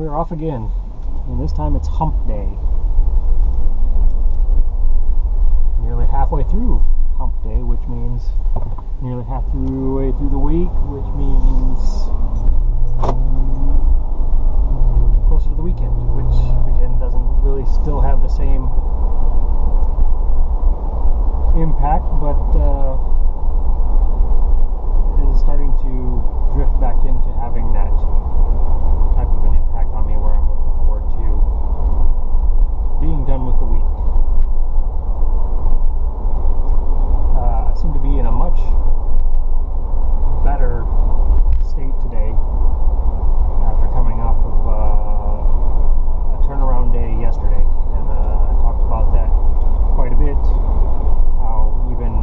we're off again, and this time it's hump day. Nearly halfway through hump day, which means nearly halfway through the week, which means closer to the weekend, which again doesn't really still have the same impact, but is starting to drift back into having that type of an impact on me, where I'm looking forward to being done with the week. I seem to be in a much better state today after coming off of a turnaround day yesterday, and I talked about that quite a bit, how even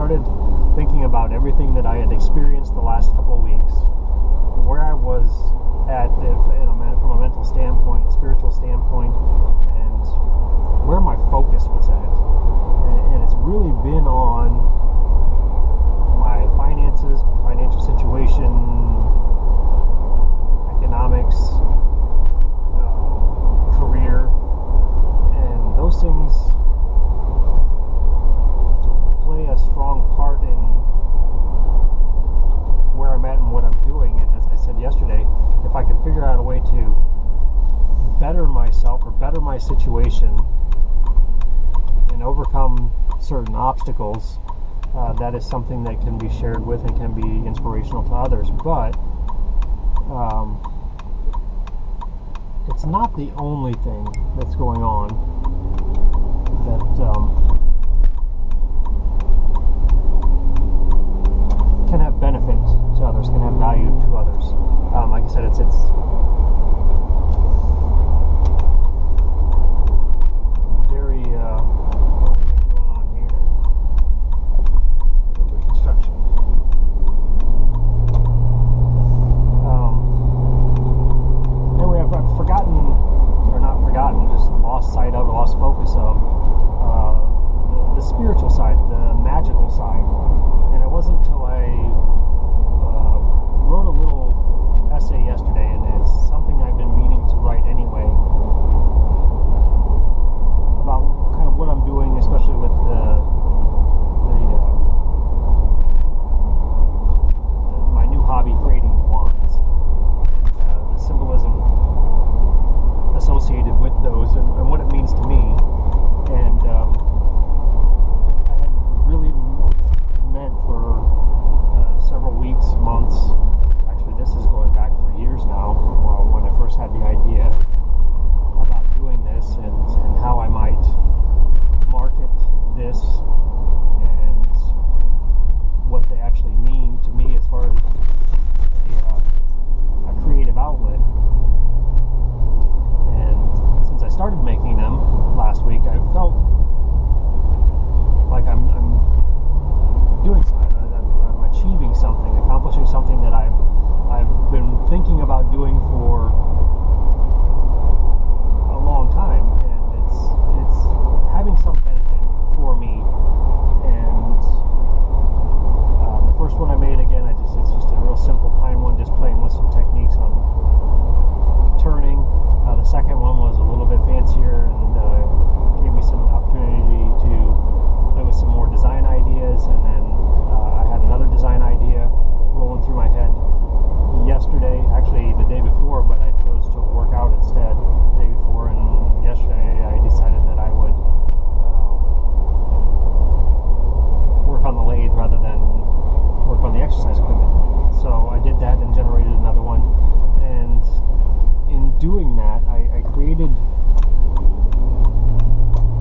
started thinking about everything that I had experienced the last couple of weeks, where I was at from a mental standpoint, spiritual standpoint, and where my focus was at. And it's really been on my finances, financial situation, economics, career, and those things play a strong part in where I'm at and what I'm doing. And as I said yesterday, if I can figure out a way to better myself or better my situation and overcome certain obstacles, that is something that can be shared with and can be inspirational to others. But it's not the only thing that's going on that can have benefit to others, can have value to others. Like I said, it's very what's going on here? A little bit of construction. Anyway, I've forgotten, or not forgotten, just lost sight of, lost focus of the spiritual side, the magical side. And it wasn't until I wrote a little essay yesterday, and it's something I've been meaning to write anyway, about kind of what I'm doing, especially with my new hobby, creating wands, and the symbolism associated with those, and what it means to me. And I had really meant for several weeks, months, actually this is going back for years now, when I first had the idea about doing this and how I might market this and what they actually mean to me as far as a creative outlet. And since I started making them last week, I felt like I'm doing something. I'm achieving something, accomplishing something that I've been thinking about doing for a long time, and it's having some benefit for me. And the first one I made, again, it's just a real simple pine one, just playing with some techniques on turning. The second one was a little bit fancier and gave me some opportunity to play with some more design ideas. And then I had another design idea rolling through my head yesterday, actually the day before, but I chose to work out instead the day before. And yesterday I decided that I would work on the lathe rather than work on the exercise equipment. So I did that and generated another one. And in doing that, I created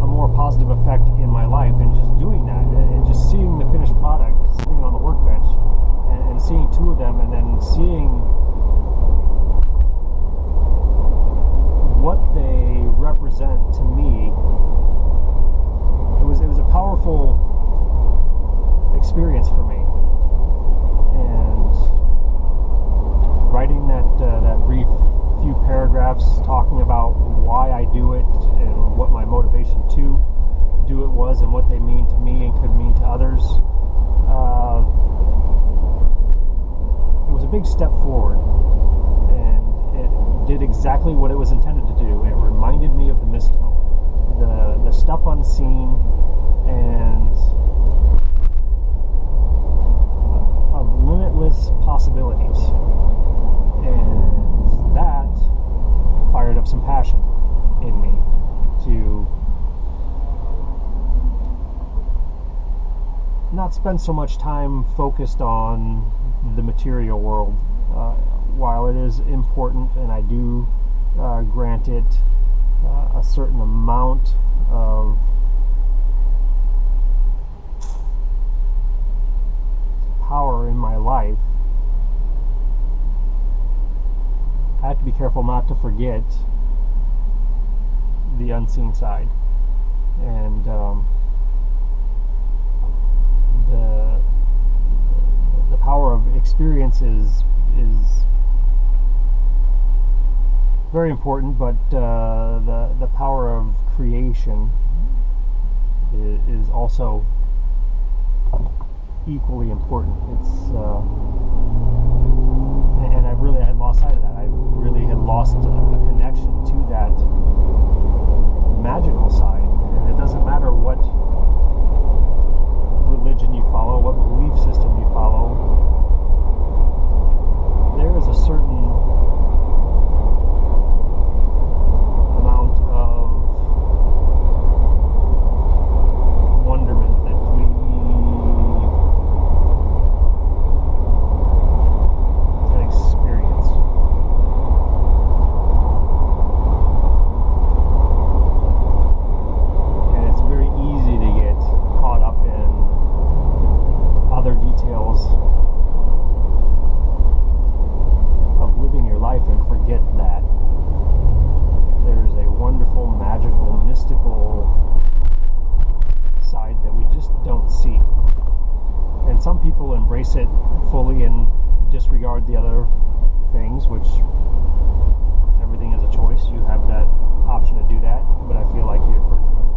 a more positive effect in my life, and just doing that and just seeing the finished product sitting on the workbench and seeing two of them, and then seeing what they represent to me. It was a powerful experience for me. And writing that brief few paragraphs talking about why I do it and what my motivation to do it was, and what they mean to me and could mean to others. It was a big step forward, and it did exactly what it was intended to do. It reminded me of the mystical, the stuff unseen, and of limitless possibilities. And that fired up some passion in me to not spend so much time focused on the material world. While it is important, and I do grant it a certain amount of power in my life, I have to be careful not to forget the unseen side, and the experience is very important, but the power of creation is also equally important. And I had lost sight of that. I really had lost a connection to that magical side. And it doesn't matter what religion you follow, what belief system you follow. There is a certain amount of wonderment that we can experience. And it's very easy to get caught up in other details of living your life and forget that there is a wonderful, magical, mystical side that we just don't see. And some people embrace it fully and disregard the other things, which everything is a choice. You have that option to do that, but I feel like you're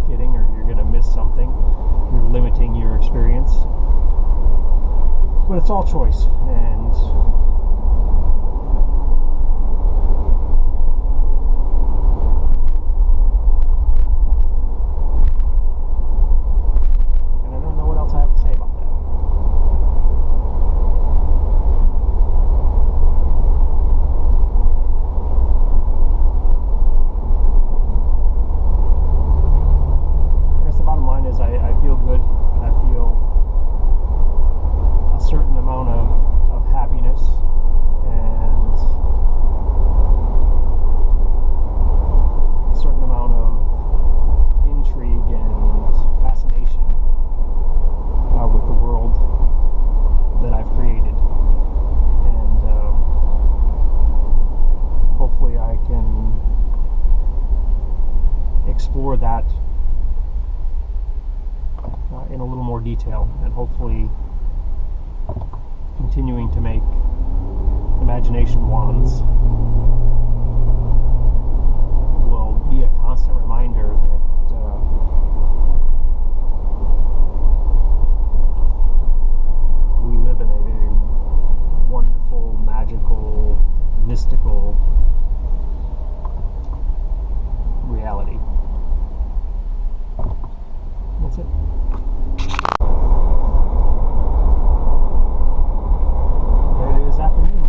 forgetting or you're going to miss something. You're limiting your experience. But it's all choice, and I don't know what else I have to say about that. I guess the bottom line is I feel good. I feel a certain amount of happiness and a certain amount of intrigue and fascination with the world that I've created. And hopefully I can explore that in a little more detail, and hopefully continuing to make imagination wands will be a constant reminder that we live in a very wonderful, magical, mystical reality. That's it. It is afternoon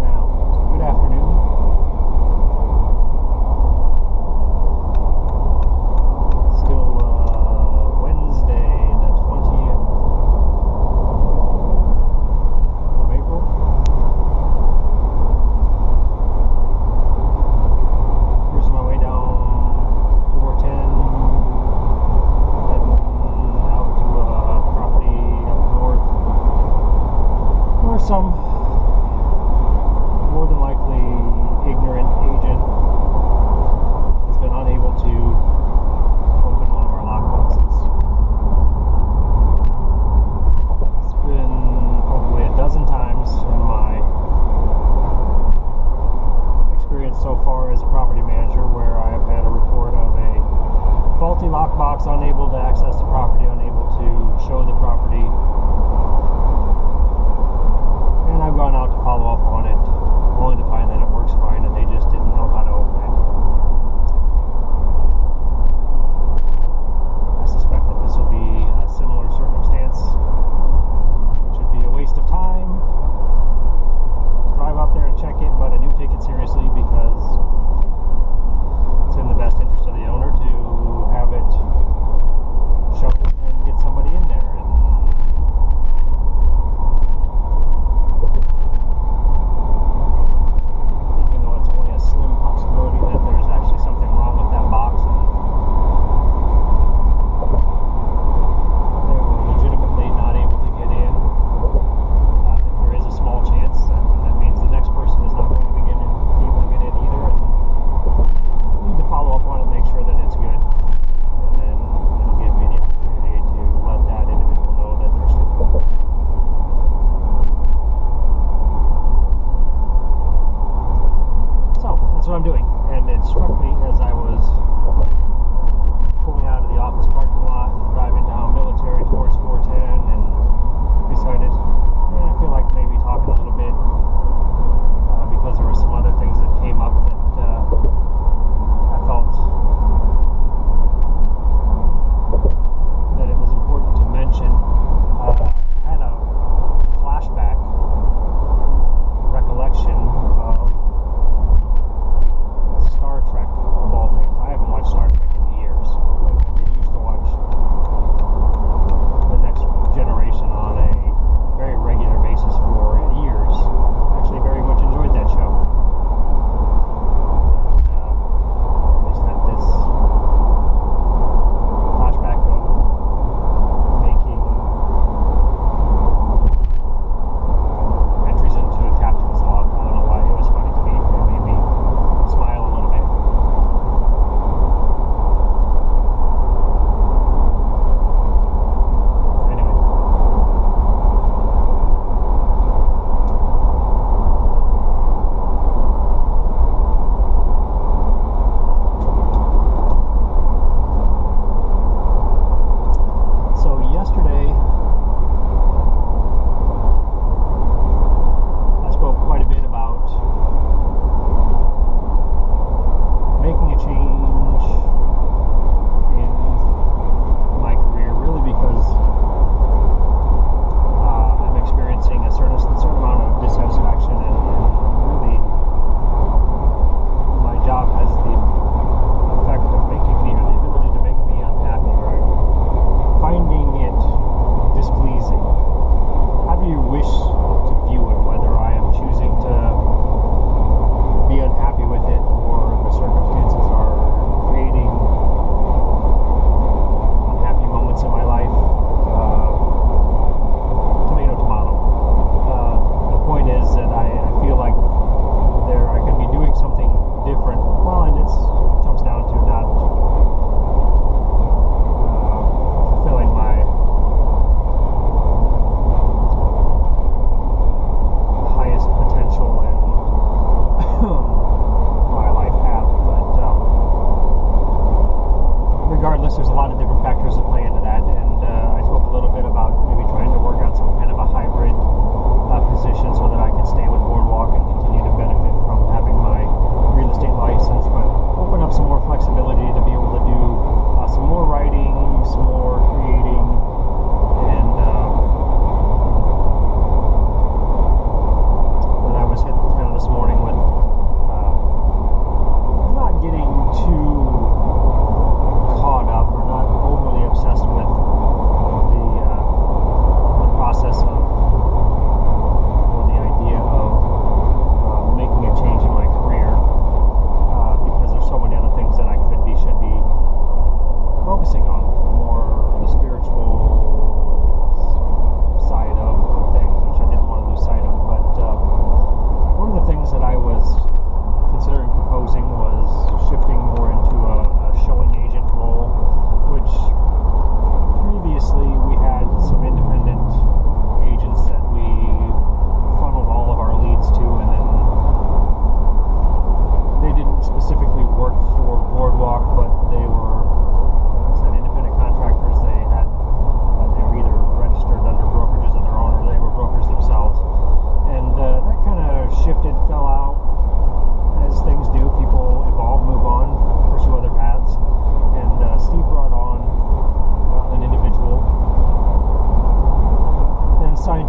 now. So good afternoon. Still Wednesday, the 20th of April. Cruising my way down 410, heading out to a property up north, where some more than likely ignorant agent has been unable to open one of our lockboxes. It's been probably a dozen times in my experience so far as a property manager where I have had a report of a faulty lockbox, unable to access the property, unable to show the property. And I've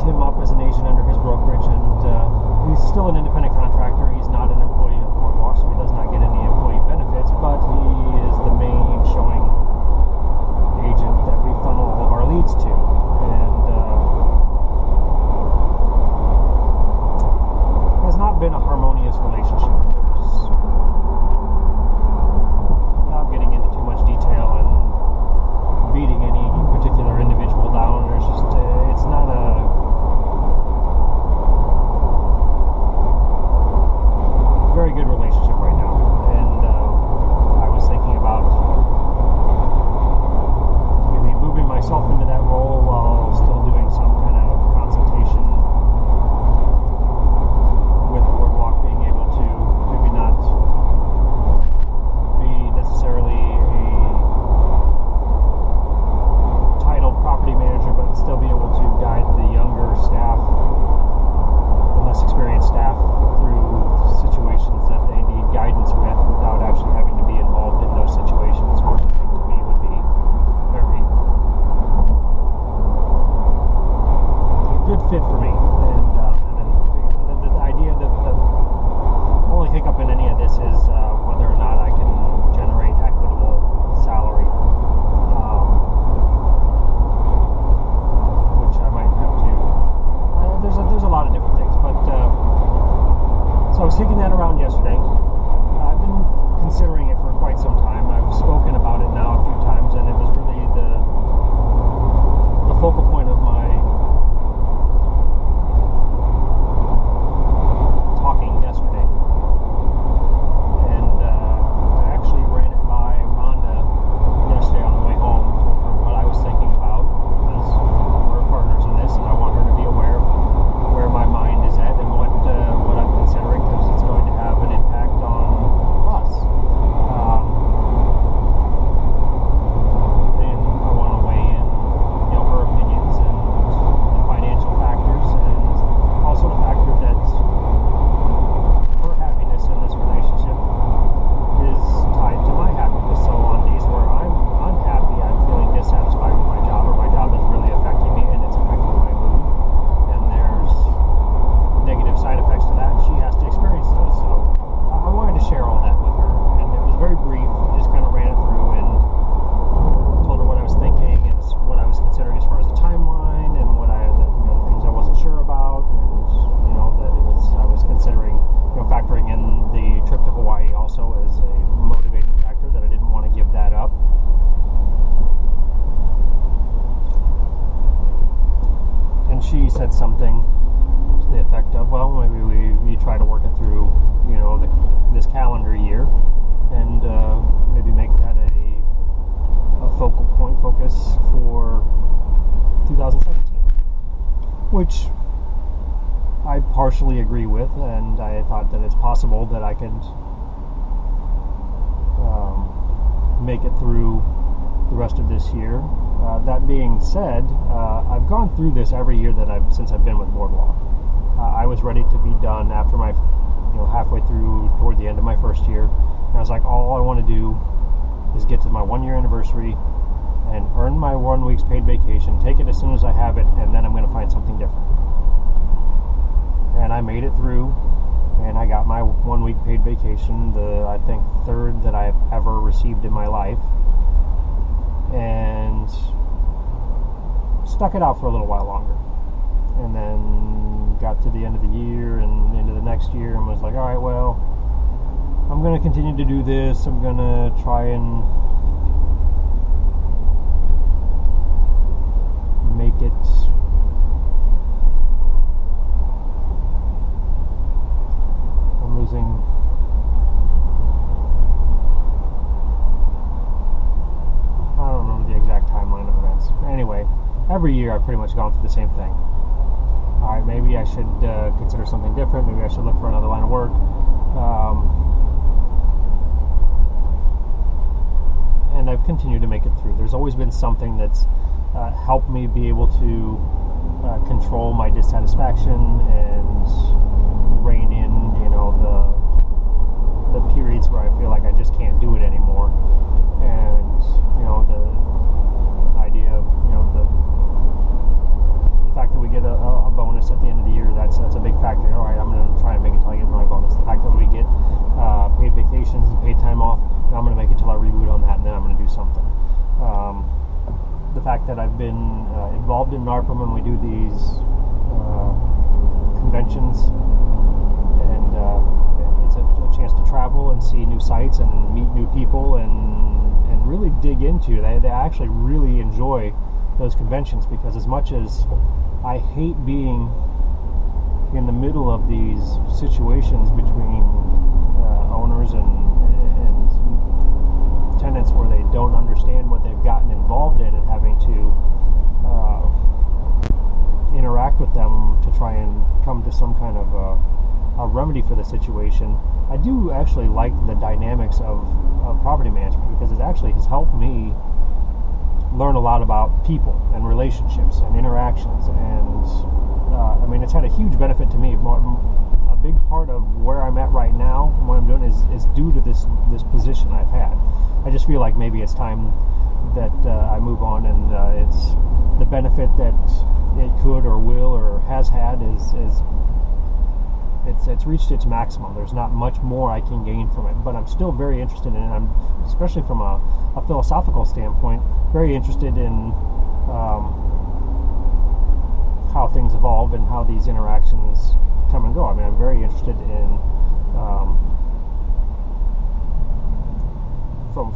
him up as an agent under his brokerage, and he's still an independent contractor. He's not an employee of Boardwalk, so he does not get any employee benefits, but he is the main showing agent that we funnel all of our leads to. And has not been a harmonious relationship. Without getting into too much detail and beating any particular individual down, there's just it's not a very good relationship right now. And I was thinking about maybe moving myself into that role while still doing some kind of consultation with Boardwalk, being able to maybe not be necessarily a titled property manager, but still be able to guide the younger staff, the less experienced staff, through situations that they need guidance with without actually having to be involved in those situations, which I think to me would be very good fit for me. And then the idea that the only hiccup in any of this is whether or not I can generate equitable salary, which I might have to. There's a lot of different things, but so I was kicking that around yesterday. I've been considering it for quite some time. I've spoken about it now a few times, and it was really the focal point of my talking yesterday. And I actually ran it by Rhonda yesterday on the way home, told her what I was thinking about, because we're partners in this, and I want her to be aware of where my mind is at and what I'm considering, because it's going to have an impact on us. And I want to weigh in, her opinions and the financial factors, and also the factor that her happiness in this relationship is tied to my happiness. So on days where I'm unhappy, I'm feeling dissatisfied with my job, or my job is really affecting me and it's affecting my mood, and there's negative side effects to that, she has to experience those. So I wanted to share all that with her, and it was very brief. I just kind of ran it through and told her what I was thinking and what I was considering as far as the timeline, and what the things I wasn't sure about, and that I was considering factoring in the trip to Hawaii also as a motivating factor, that I didn't want to give that up. And she said something to the effect of, well, maybe we try to work it through, this calendar year, and maybe make that a focal point focus for 2017, which I partially agree with, and I thought that it's possible that I could make it through the rest of this year. That being said, I've gone through this every year since I've been with Boardwalk. I was ready to be done after my, halfway through, toward the end of my first year, and I was like, all I want to do is get to my 1-year anniversary and earn my 1 week's paid vacation, take it as soon as I have it, and then I'm going to find something different. And I made it through, and I got my 1 week paid vacation, I think third that I've ever received in my life, and stuck it out for a little while longer, and then got to the end of the year and into the next year, and was like, all right, well, I'm going to continue to do this. I'm going to try and make it I don't remember the exact timeline of events. Anyway, every year I've pretty much gone through the same thing. Alright, maybe I should consider something different. Maybe I should look for another line of work. And I've continued to make it through. There's always been something that's helped me be able to control my dissatisfaction and rein in, the periods where I feel like I just can't do it anymore. And, the idea of, the fact that we get a in NARPM and we do these conventions, and it's a chance to travel and see new sights and meet new people and really dig into. They actually really enjoy those conventions, because as much as I hate being in the middle of these situations between owners and tenants where they don't understand what they've gotten involved in, and having to interact with them to try and come to some kind of a remedy for the situation, I do actually like the dynamics of property management, because it actually has helped me learn a lot about people and relationships and interactions, and I mean, it's had a huge benefit to me. A big part of where I'm at right now, what I'm doing, is due to this position I've had. I just feel like maybe it's time that I move on, and it's the benefit that it could or will or has had is it's reached its maximum. There's not much more I can gain from it, but I'm still very interested in it. I'm, especially from a philosophical standpoint, very interested in how things evolve and how these interactions come and go. I mean, I'm very interested in from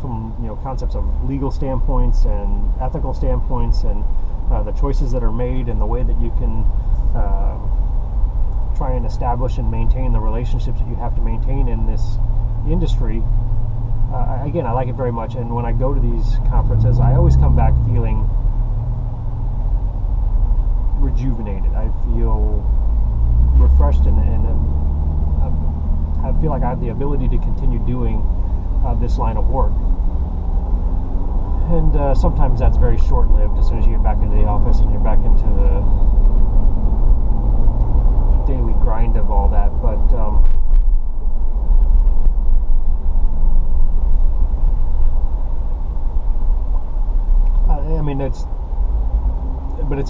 concepts of legal standpoints and ethical standpoints, and the choices that are made, and the way that you can try and establish and maintain the relationships that you have to maintain in this industry. Again, I like it very much, and when I go to these conferences, I always come back feeling rejuvenated. I feel refreshed, and I feel like I have the ability to continue doing this line of work. And sometimes that's very short-lived. As soon as you get back into the office and you're back into the daily grind of all that, but I mean, it's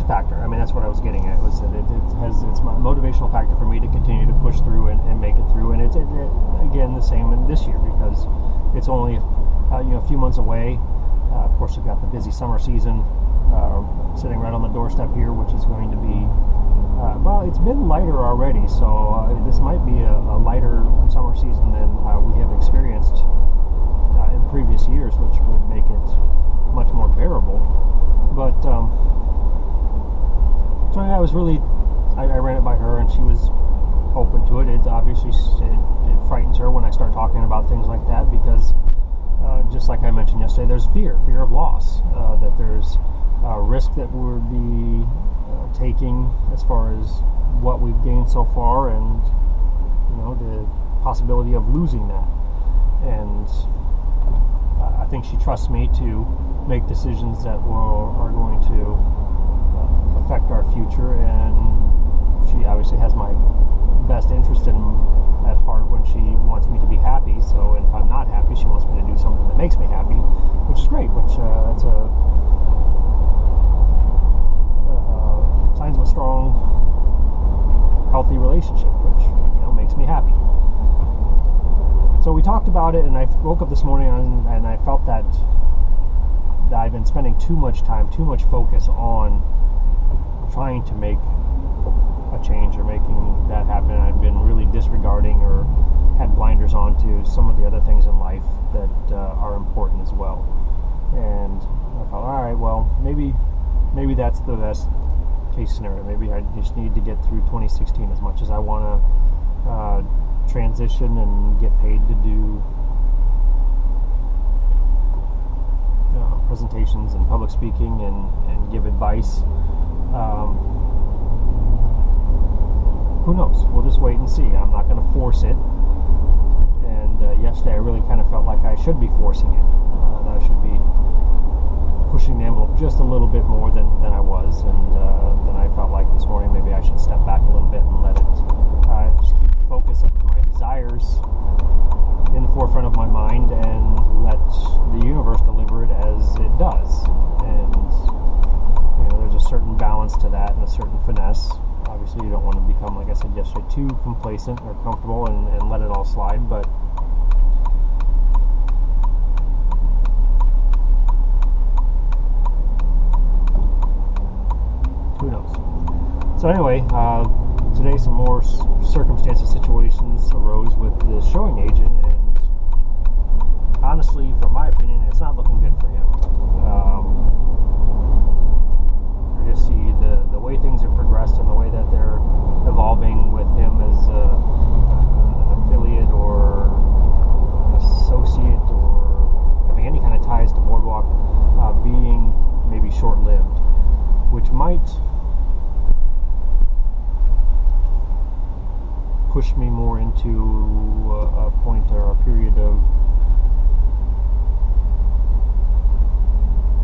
a factor. I mean, that's what I was getting at, was that it's a motivational factor for me to continue to push through and make it through. And it's again the same in this year, because it's only a few months away. Of course, we've got the busy summer season sitting right on the doorstep here, which is going to be well, it's been lighter already, so this might be a lighter summer season than we have experienced in previous years, which would make it much more bearable. But so I was really, I ran it by her, and she was open to it. It obviously it frightens her when I start talking about things like that, because just like I mentioned yesterday, there's fear of loss, that there's risk that we'll be taking as far as what we've gained so far, and the possibility of losing that. And I think she trusts me to make decisions that are going to affect our future, and she obviously has my best interest at heart when she wants me to be happy. So if I'm not happy, she wants me to do something that makes me happy, which is great, which it's a signs of a strong, healthy relationship, which makes me happy. So we talked about it, and I woke up this morning and I felt that I've been spending too much time, too much focus on trying to make a change or making that happen. I've been really disregarding or had blinders on to some of the other things in life that are important as well. And I thought, all right, well, maybe that's the best case scenario. Maybe I just need to get through 2016. As much as I want to transition and get paid to do presentations and public speaking and give advice, who knows? We'll just wait and see. I'm not going to force it. And yesterday I really kind of felt like I should be forcing it. That I should be pushing the envelope just a little bit more than I was. And then I felt like this morning maybe I should step back a little bit and let it just keep the focus of my desires in the forefront of my mind, and let the universe deliver it as it does. And there's a certain balance to that and a certain finesse. Obviously, you don't want to become, like I said yesterday, too complacent or comfortable and let it all slide, but So anyway, today some more circumstances, situations arose with the showing agent, and honestly, from my opinion, it's not looking good for him. I just see the way things have progressed and the way that they're evolving with him as an affiliate or associate or having any kind of ties to Boardwalk being maybe short-lived, which might push me more into a point or a period of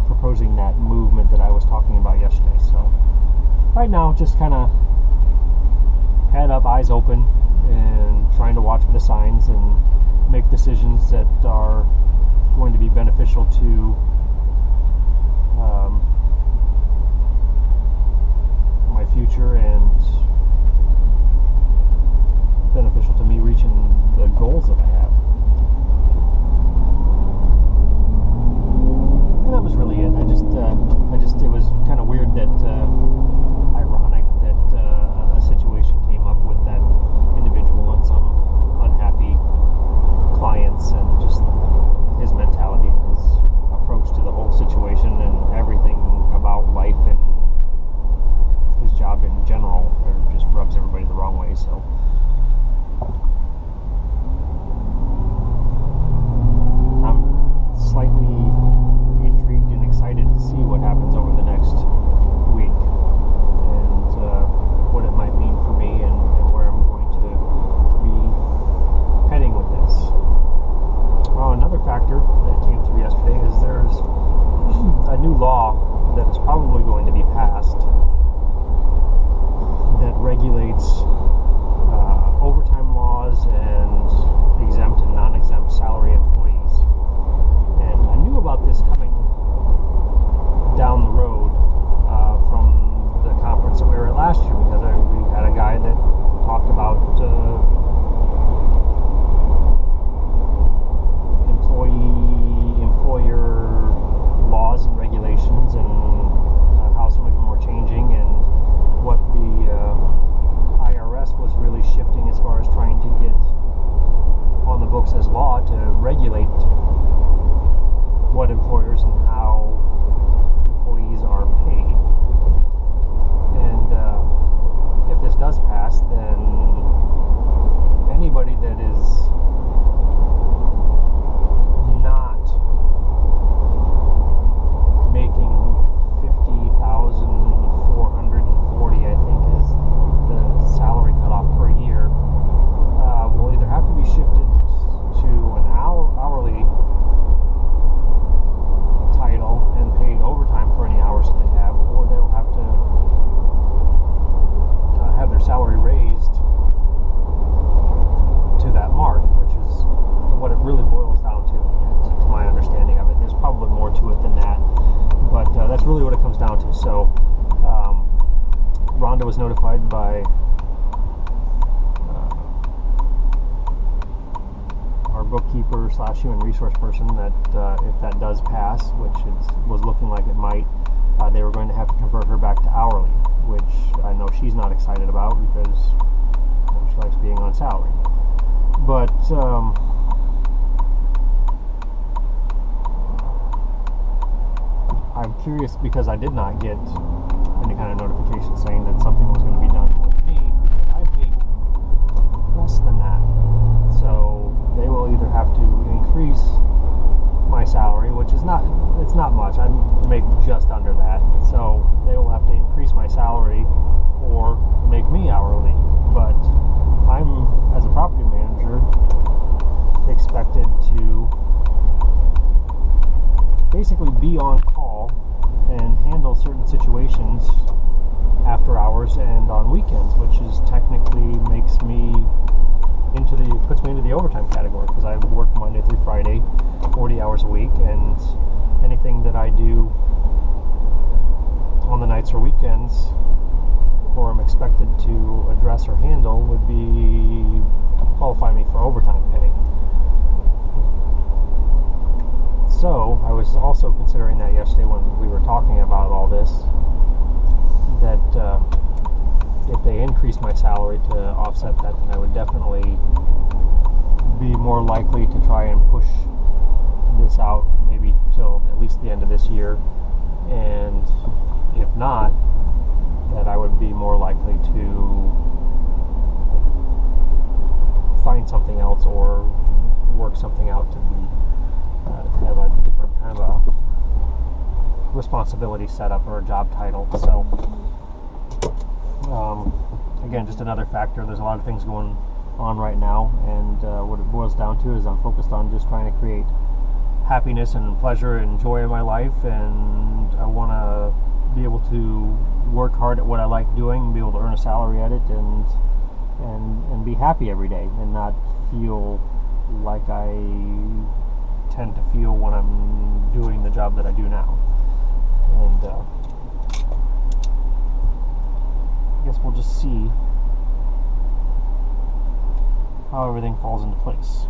proposing that movement that I was talking about yesterday. So right now, just kind of head up, eyes open, and trying to watch for the signs and make decisions that are going to be beneficial to my future and beneficial to me reaching the goals that I have. And that was really it. It was kind of weird that, ironic that a situation came up with that individual and some unhappy clients and just his mentality, his approach to the whole situation and everything about life and his job in general, just rubs everybody the wrong way. So I'm slightly intrigued and excited to see what happens over the next week and what it might mean for me and where I'm going to be heading with this. Another factor that came through yesterday is there's a new law that is probably going to be passed that regulates overtime laws and exempt and non-exempt salary employees. And I knew about this coming down the road from the conference that we were at last year, because we had a guy that talked about employer laws and regulations and how some of them were changing and what the IRS was really shifting as far as trying to get on the books as law to regulate what employers and how employees are paid. And if this does pass, then anybody that is not making $50,440, I think is the salary cutoff per year, will either have to be shifted to an hourly title and paid overtime for any hours that they have, or they'll have to have their salary raised to that mark, which is what it really boils down to my understanding of it. There's probably more to it than that, but that's really what it comes down to. So Rhonda was notified by our bookkeeper / human resource person that if that does pass, which was looking like it might, they were going to have to convert her back to hourly, which I know she's not excited about because she likes being on salary. But I'm curious because I did not get any kind of notification saying that something was going to be done with me, because I make less than that. So they will either have to increase my salary, which is not much. I make just under that. So they will have to increase my salary or make me hourly. But I'm, as a property manager, expected to basically be on call and handle certain situations after hours and on weekends, which is technically puts me into the overtime category, because I work Monday through Friday, 40 hours a week, and anything that I do on the nights or weekends, or I'm expected to address or handle, would qualify me for overtime pay. So I was also considering that yesterday when we were talking about all this, that if they increase my salary to offset that, then I would definitely be more likely to try and push this out maybe till at least the end of this year. And if not, that I would be more likely to find something else or work something out to have a different kind of a responsibility set up or a job title. So again, just another factor. There's a lot of things going on right now, and what it boils down to is I'm focused on just trying to create happiness and pleasure and joy in my life, and I want to be able to work hard at what I like doing and be able to earn a salary at it, and be happy every day and not feel like I tend to feel when I'm doing the job that I do now. And I guess we'll just see how everything falls into place.